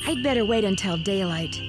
I'd better wait until daylight.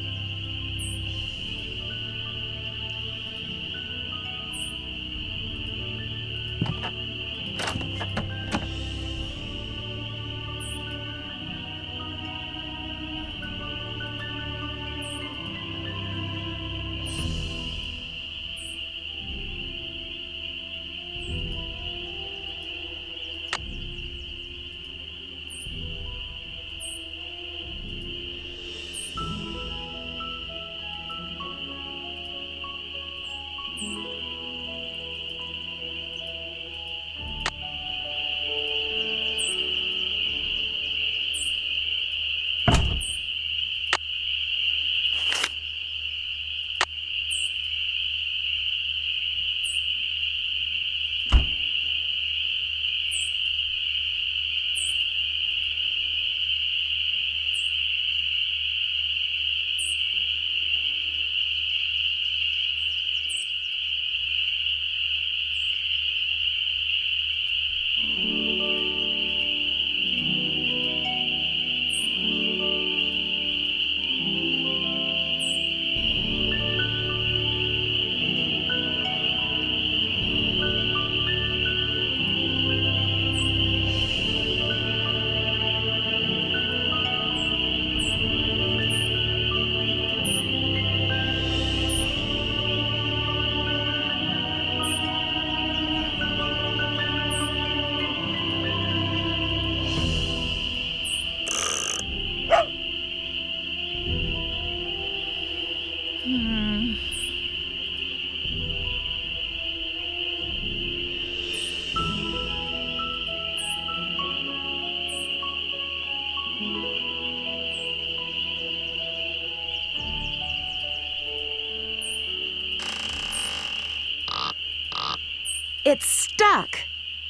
It's stuck!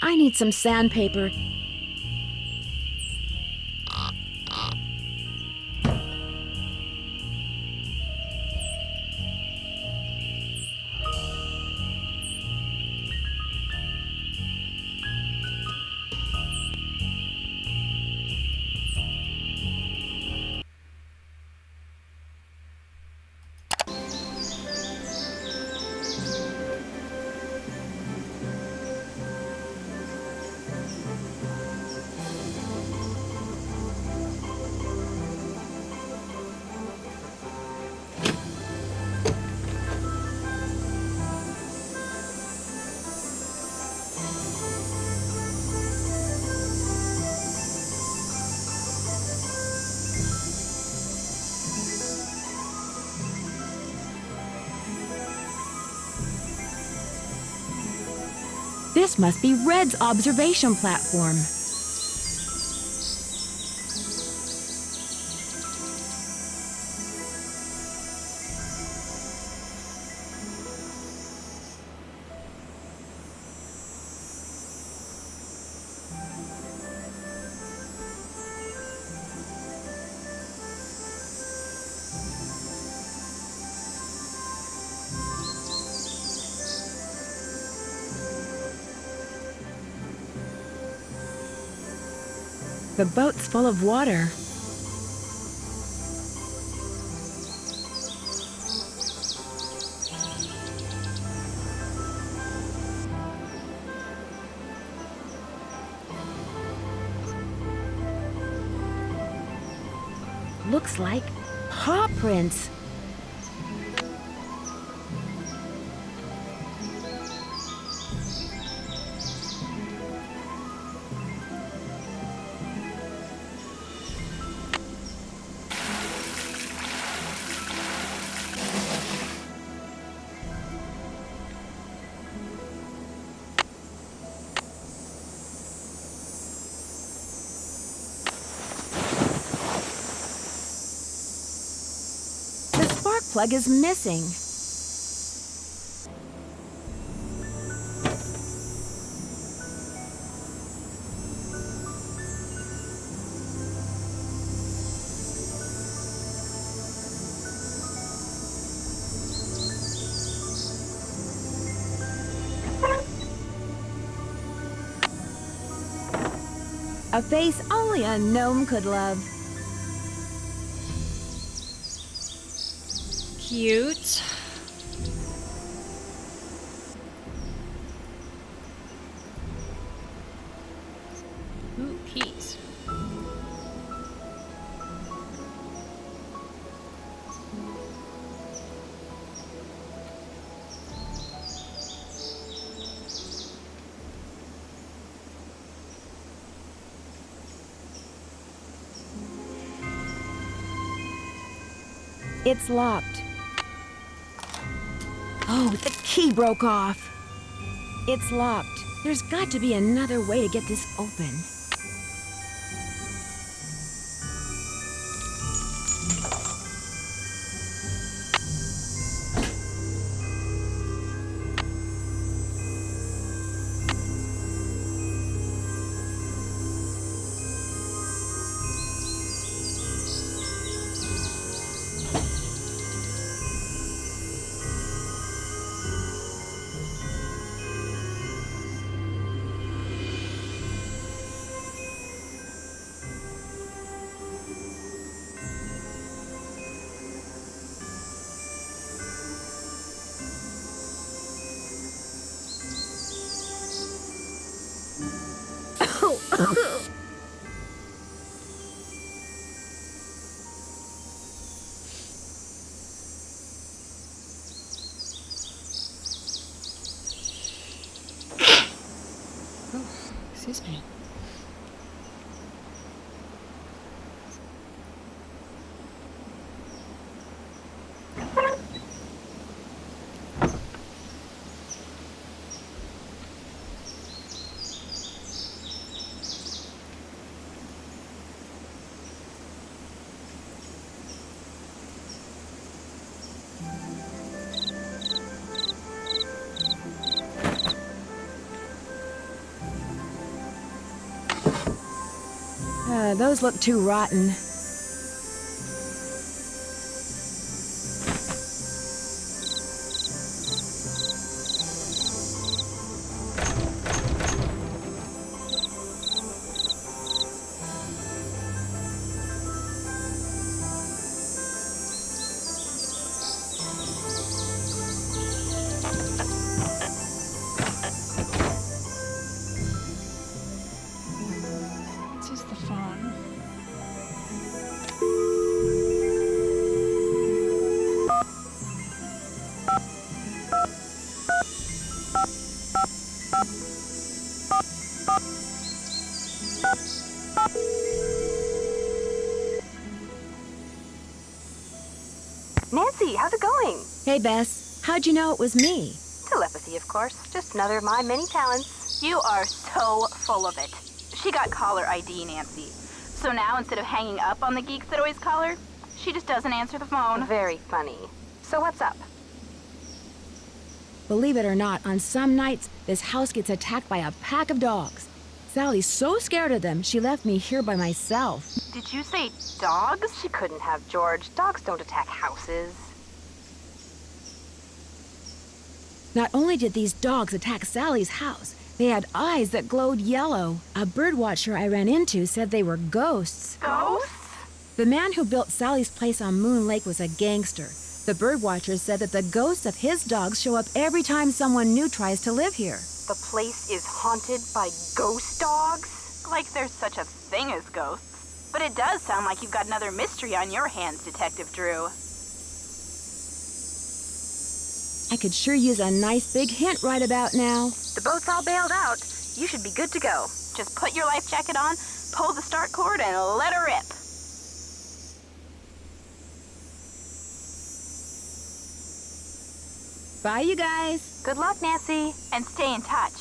I need some sandpaper. This must be Red's observation platform. The boat's full of water. Looks like paw prints. The spark plug is missing. A face only a gnome could love. cute. Ooh, keys. It's locked. Oh, the key broke off. It's locked. There's got to be another way to get this open. Oh, excuse me. Those look too rotten. This is the phone. Nancy, how's it going? Hey, Bess. How'd you know it was me? Telepathy, of course. Just another of my many talents. You are so full of it. She got caller ID, Nancy. So now, instead of hanging up on the geeks that always call her, she just doesn't answer the phone. Very funny. So what's up? Believe it or not, on some nights, this house gets attacked by a pack of dogs. Sally's so scared of them, she left me here by myself. Did you say dogs? She couldn't have, George. Dogs don't attack houses. Not only did these dogs attack Sally's house, they had eyes that glowed yellow. A birdwatcher I ran into said they were ghosts. Ghosts? The man who built Sally's place on Moon Lake was a gangster. The birdwatcher said that the ghosts of his dogs show up every time someone new tries to live here. The place is haunted by ghost dogs? Like there's such a thing as ghosts. But it does sound like you've got another mystery on your hands, Detective Drew. I could sure use a nice big hint right about now. The boat's all bailed out. You should be good to go. Just put your life jacket on, pull the start cord, and let her rip. Bye, you guys. Good luck, Nancy. And stay in touch.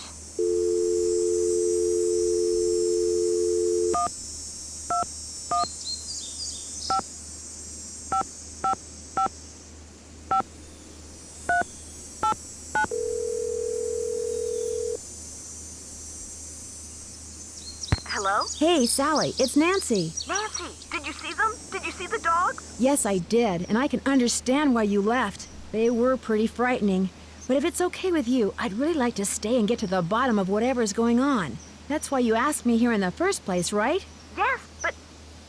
Hello? Hey, Sally, it's Nancy. Nancy, did you see them? Did you see the dogs? Yes, I did, and I can understand why you left. They were pretty frightening. But if it's okay with you, I'd really like to stay and get to the bottom of whatever's going on. That's why you asked me here in the first place, right? Yes, but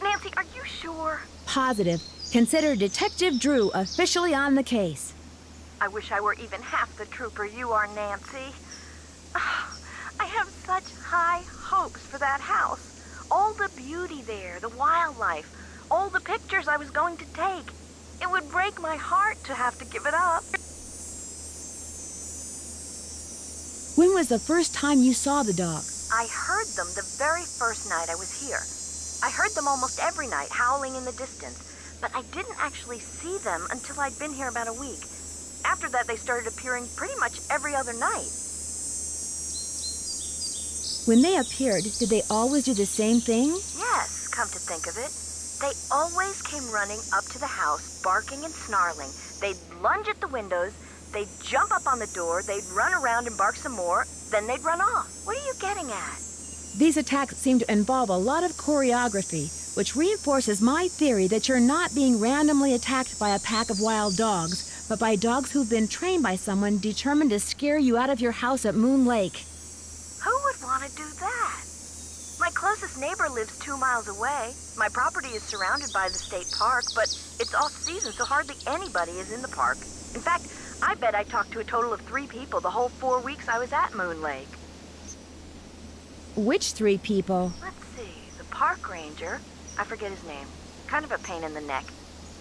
Nancy, are you sure? Positive. Consider Detective Drew officially on the case. I wish I were even half the trooper you are, Nancy. I have such high hopes for that house. All the beauty there, the wildlife, all the pictures I was going to take. It would break my heart to have to give it up. When was the first time you saw the dogs? I heard them the very first night I was here. I heard them almost every night, howling in the distance, but I didn't actually see them until I'd been here about a week. After that, they started appearing pretty much every other night. When they appeared, did they always do the same thing? Yes, come to think of it. They always came running up to the house, barking and snarling. They'd lunge at the windows, they'd jump up on the door, they'd run around and bark some more, then they'd run off. What are you getting at? These attacks seem to involve a lot of choreography, which reinforces my theory that you're not being randomly attacked by a pack of wild dogs, but by dogs who've been trained by someone determined to scare you out of your house at Moon Lake. Who would want to do that? My closest neighbor lives 2 miles away. My property is surrounded by the state park, but it's off-season, so hardly anybody is in the park. In fact, I bet I talked to a total of 3 people the whole 4 weeks I was at Moon Lake. Which 3 people? Let's see, the park ranger, I forget his name, kind of a pain in the neck.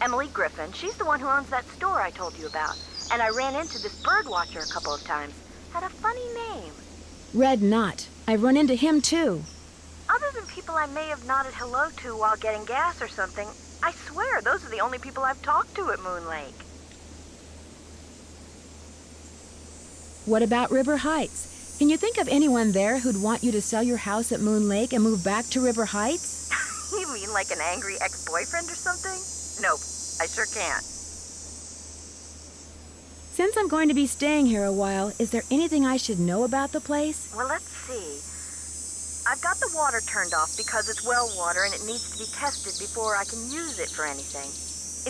Emily Griffin, she's the one who owns that store I told you about. And I ran into this bird watcher a couple of times. Had a funny name. Red Knot. I've run into him too. Other than people I may have nodded hello to while getting gas or something, I swear those are the only people I've talked to at Moon Lake. What about River Heights? Can you think of anyone there who'd want you to sell your house at Moon Lake and move back to River Heights? You mean like an angry ex-boyfriend or something? Nope, I sure can't. Since I'm going to be staying here a while, is there anything I should know about the place? Well, let's see. I've got the water turned off because it's well water and it needs to be tested before I can use it for anything.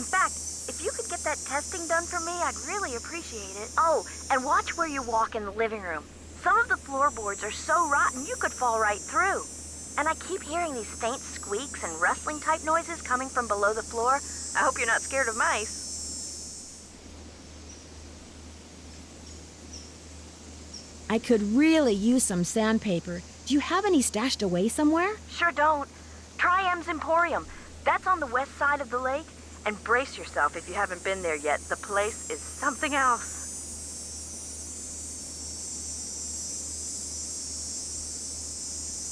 In fact, if you could get that testing done for me, I'd really appreciate it. Oh, and watch where you walk in the living room. Some of the floorboards are so rotten you could fall right through. And I keep hearing these faint squeaks and rustling type noises coming from below the floor. I hope you're not scared of mice. I could really use some sandpaper. Do you have any stashed away somewhere? Sure don't. Try M's Emporium. That's on the west side of the lake. And brace yourself if you haven't been there yet. The place is something else.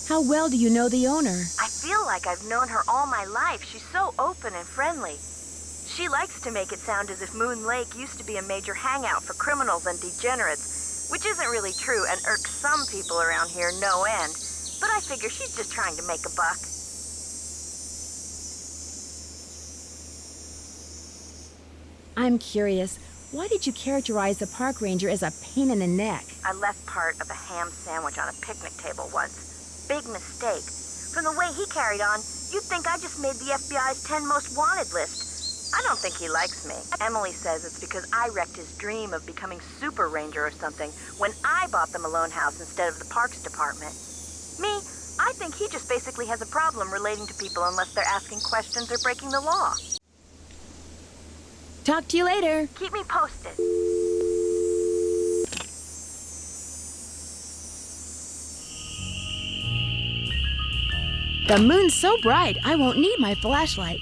How well do you know the owner? I feel like I've known her all my life. She's so open and friendly. She likes to make it sound as if Moon Lake used to be a major hangout for criminals and degenerates, which isn't really true and irks some people around here no end. But I figure she's just trying to make a buck. I'm curious. Why did you characterize the park ranger as a pain in the neck? I left part of a ham sandwich on a picnic table once. Big mistake. From the way he carried on, you'd think I just made the FBI's 10 most wanted list. I don't think he likes me. Emily says it's because I wrecked his dream of becoming super ranger or something when I bought the Malone house instead of the parks department. Me, I think he just basically has a problem relating to people unless they're asking questions or breaking the law. Talk to you later. Keep me posted. The moon's so bright, I won't need my flashlight.